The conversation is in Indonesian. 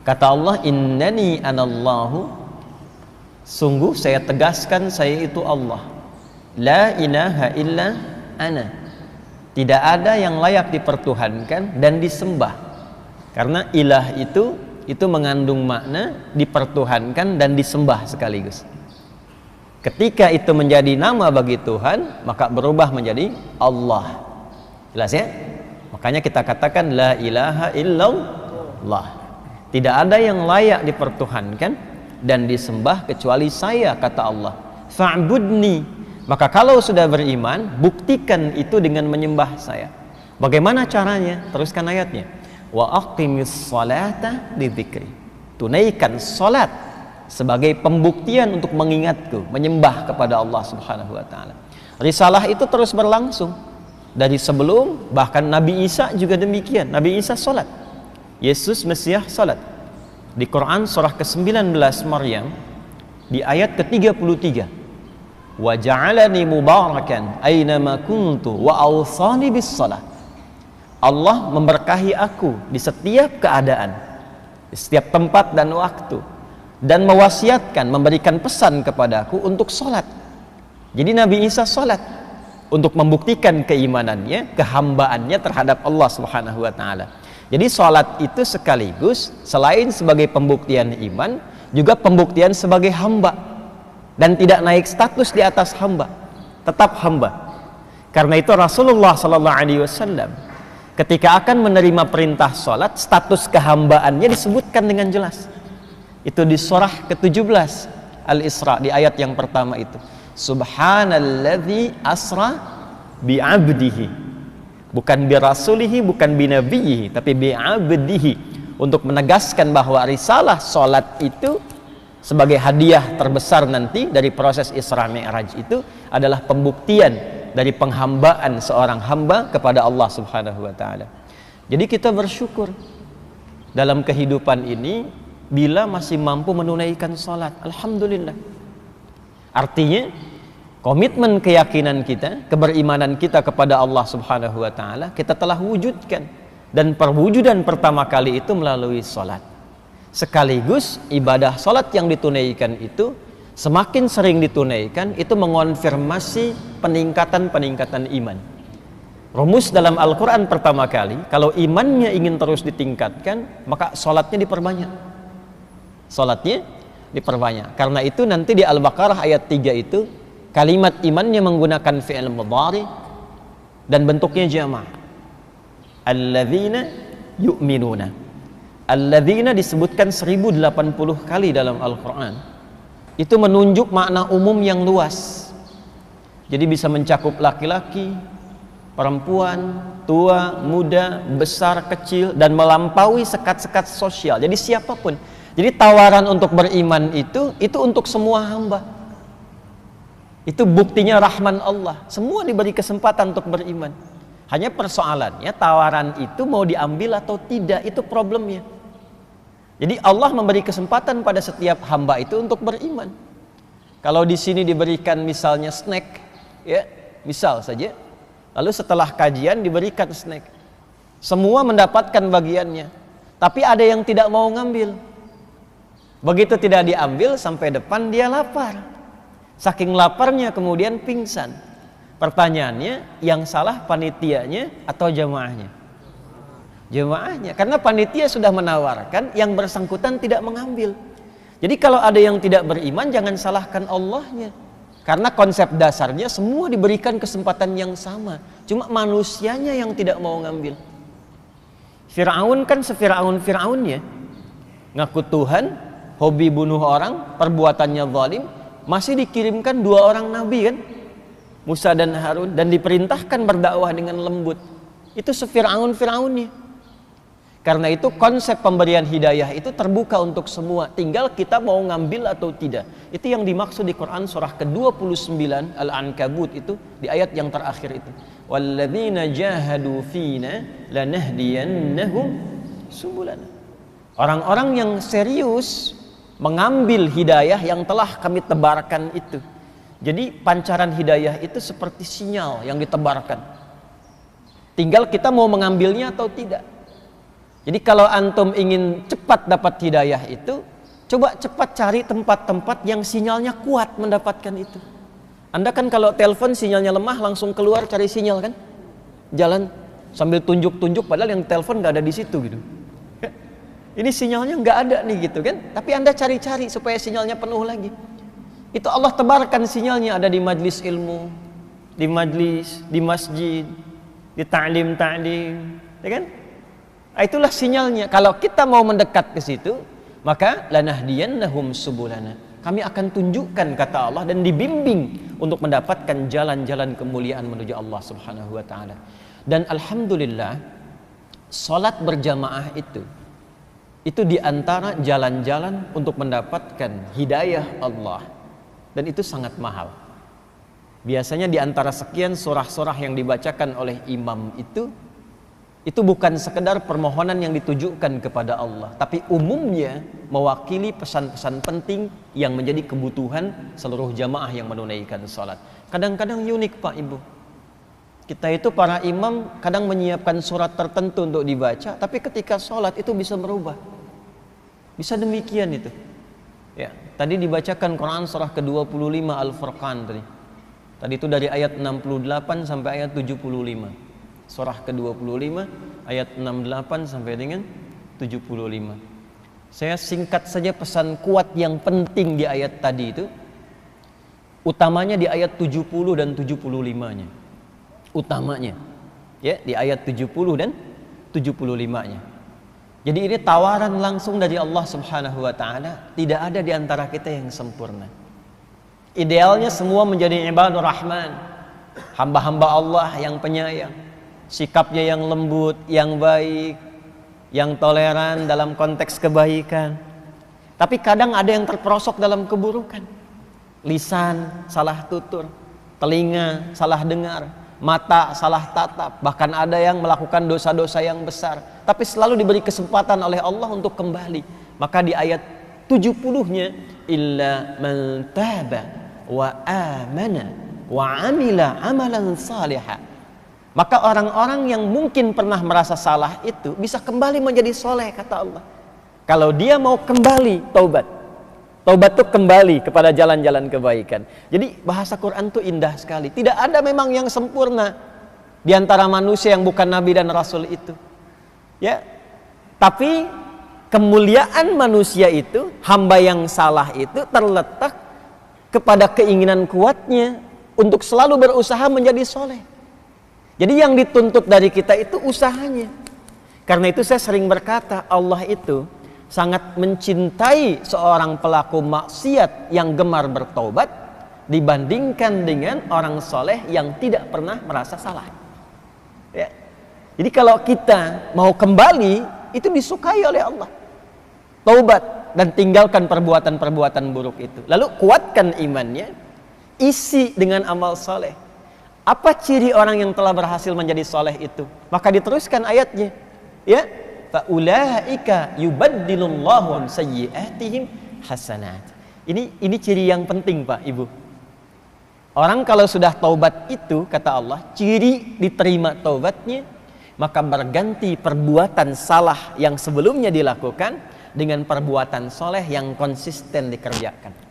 Kata Allah, innani anallahu, sungguh saya tegaskan saya itu Allah. La ilaha illa ana. Tidak ada yang layak dipertuhankan dan disembah. Karena ilah itu mengandung makna dipertuhankan dan disembah sekaligus. Ketika itu menjadi nama bagi Tuhan, maka berubah menjadi Allah. Jelas ya? Makanya kita katakan la ilaha illallah. Tidak ada yang layak dipertuhankan dan disembah kecuali saya, kata Allah. Fa'budni. Maka kalau sudah beriman, buktikan itu dengan menyembah saya. Bagaimana caranya? Teruskan ayatnya. Wa aqimis salata lidzikri. Tunaikan salat sebagai pembuktian untuk mengingatku, menyembah kepada Allah Subhanahu wa taala. Risalah itu terus berlangsung dari sebelum, bahkan Nabi Isa juga demikian. Nabi Isa salat. Yesus Mesias salat. Di Quran surah ke-19 Maryam di ayat ke-33. Wa ja'alani mubarakan aynama kuntu wa awsani bis salat. Allah memberkahi aku di setiap keadaan, di setiap tempat dan waktu, dan mewasiatkan, memberikan pesan kepadaku untuk salat. Jadi Nabi Isa salat untuk membuktikan keimanannya, kehambaannya terhadap Allah Subhanahu wa taala. Jadi sholat itu sekaligus selain sebagai pembuktian iman, juga pembuktian sebagai hamba, dan tidak naik status di atas hamba, tetap hamba. Karena itu Rasulullah SAW ketika akan menerima perintah sholat, status kehambaannya disebutkan dengan jelas. Itu di surah ke-17 Al-Isra, di ayat yang pertama itu. Subhanalladzi asra bi'abdihi. Bukan birasulihi, bukan binabiyihi, tapi bi'abdihi, untuk menegaskan bahwa risalah sholat itu sebagai hadiah terbesar nanti dari proses Isra Mi'raj itu adalah pembuktian dari penghambaan seorang hamba kepada Allah Subhanahu wa taala. Jadi kita bersyukur dalam kehidupan ini bila masih mampu menunaikan sholat. Alhamdulillah. Artinya komitmen keyakinan kita, keberimanan kita kepada Allah Subhanahu wa taala kita telah wujudkan, dan perwujudan pertama kali itu melalui salat. Sekaligus ibadah salat yang ditunaikan itu semakin sering ditunaikan, itu mengonfirmasi peningkatan iman. Rumus dalam Al-Qur'an pertama kali, kalau imannya ingin terus ditingkatkan, maka salatnya diperbanyak. Salatnya diperbanyak. Karena itu nanti di Al-Baqarah ayat 3 itu kalimat imannya menggunakan fi'il mudhari dan bentuknya jama'. Alladzina yu'minuna. Alladzina disebutkan 1080 kali dalam Al-Quran. Itu menunjuk makna umum yang luas. Jadi bisa mencakup laki-laki, perempuan, tua, muda, besar, kecil, dan melampaui sekat-sekat sosial. Jadi siapapun. Jadi tawaran untuk beriman itu untuk semua hamba. Itu buktinya rahman Allah. Semua diberi kesempatan untuk beriman. Hanya persoalannya tawaran itu mau diambil atau tidak, itu problemnya. Jadi Allah memberi kesempatan pada setiap hamba itu untuk beriman. Kalau di sini diberikan misalnya snack, ya, misal saja. Lalu setelah kajian diberikan snack. Semua mendapatkan bagiannya. Tapi ada yang tidak mau ngambil. Begitu tidak diambil sampai depan dia lapar. Saking laparnya kemudian pingsan. Pertanyaannya, yang salah panitianya atau jamaahnya? Jamaahnya, karena panitia sudah menawarkan, yang bersangkutan tidak mengambil. Jadi kalau ada yang tidak beriman, jangan salahkan Allahnya. Karena konsep dasarnya semua diberikan kesempatan yang sama. Cuma manusianya yang tidak mau ngambil. Fir'aun kan se-Fir'aun-Fir'aunnya. Ngaku Tuhan, hobi bunuh orang, perbuatannya zalim, masih dikirimkan 2 orang nabi kan, Musa dan Harun, dan diperintahkan berdakwah dengan lembut. Itu se-Fir'aun-Fir'aunnya. Karena itu konsep pemberian hidayah itu terbuka untuk semua, tinggal kita mau ngambil atau tidak. Itu yang dimaksud di Quran surah ke-29 Al-Ankabut itu, di ayat yang terakhir itu. Walladzina jahadu fina lanahdiyannahum subulana. Orang-orang yang serius mengambil hidayah yang telah kami tebarkan itu. Jadi pancaran hidayah itu seperti sinyal yang ditebarkan. Tinggal kita mau mengambilnya atau tidak. Jadi kalau antum ingin cepat dapat hidayah itu, coba cepat cari tempat-tempat yang sinyalnya kuat mendapatkan itu. Anda kan kalau telepon sinyalnya lemah langsung keluar cari sinyal kan? Jalan sambil tunjuk-tunjuk padahal yang telepon nggak ada di situ gitu. Ini sinyalnya nggak ada nih gitu kan? Tapi Anda cari-cari supaya sinyalnya penuh lagi. Itu Allah tebarkan sinyalnya, ada di majlis ilmu, di majlis, di masjid, di ta'lim, ya kan? Nah, itulah sinyalnya. Kalau kita mau mendekat ke situ, maka lanahdiyannahum subulana. Kami akan tunjukkan, kata Allah, dan dibimbing untuk mendapatkan jalan-jalan kemuliaan menuju Allah Subhanahu wa taala. Dan alhamdulillah, salat berjamaah itu di antara jalan-jalan untuk mendapatkan hidayah Allah. Dan itu sangat mahal. Biasanya di antara sekian surah-surah yang dibacakan oleh imam itu bukan sekedar permohonan yang ditujukan kepada Allah, tapi umumnya mewakili pesan-pesan penting yang menjadi kebutuhan seluruh jamaah yang menunaikan salat. Kadang-kadang unik Pak Ibu, kita itu para imam kadang menyiapkan surat tertentu untuk dibaca, tapi ketika salat itu bisa berubah. Bisa demikian itu. Ya, tadi dibacakan Quran surah ke-25 Al-Furqan tadi. Tadi itu dari ayat 68 sampai ayat 75. Surah ke-25 ayat 68 sampai dengan 75. Saya singkat saja pesan kuat yang penting di ayat tadi itu. Utamanya di ayat 70 dan 75-nya. Utamanya ya, di ayat 70 dan 75-nya. Jadi ini tawaran langsung dari Allah Subhanahu wa taala, tidak ada di antara kita yang sempurna. Idealnya semua menjadi ibadur rahman, hamba-hamba Allah yang penyayang, sikapnya yang lembut, yang baik, yang toleran dalam konteks kebaikan. Tapi kadang ada yang terperosok dalam keburukan. Lisan salah tutur, telinga salah dengar, mata salah tatap, bahkan ada yang melakukan dosa-dosa yang besar, tapi selalu diberi kesempatan oleh Allah untuk kembali. Maka di ayat 70-nya, illa man taba wa amana wa amila amalan salihah. Maka orang-orang yang mungkin pernah merasa salah itu bisa kembali menjadi soleh, kata Allah. Kalau dia mau kembali taubat. Taubat itu kembali kepada jalan-jalan kebaikan. Jadi bahasa Quran itu indah sekali. Tidak ada memang yang sempurna di antara manusia yang bukan nabi dan rasul itu. Ya. Tapi kemuliaan manusia itu, hamba yang salah itu terletak kepada keinginan kuatnya untuk selalu berusaha menjadi soleh. Jadi yang dituntut dari kita itu usahanya. Karena itu saya sering berkata, Allah itu sangat mencintai seorang pelaku maksiat yang gemar bertaubat dibandingkan dengan orang soleh yang tidak pernah merasa salah. Ya. Jadi kalau kita mau kembali, itu disukai oleh Allah. Taubat dan tinggalkan perbuatan-perbuatan buruk itu. Lalu kuatkan imannya, isi dengan amal soleh. Apa ciri orang yang telah berhasil menjadi soleh itu? Maka diteruskan ayatnya, ya, faulaika yubaddilullahu sayyi'atihim hasanat. Ini ciri yang penting Pak Ibu. Orang kalau sudah taubat itu, kata Allah, ciri diterima taubatnya, maka berganti perbuatan salah yang sebelumnya dilakukan dengan perbuatan soleh yang konsisten dikerjakan.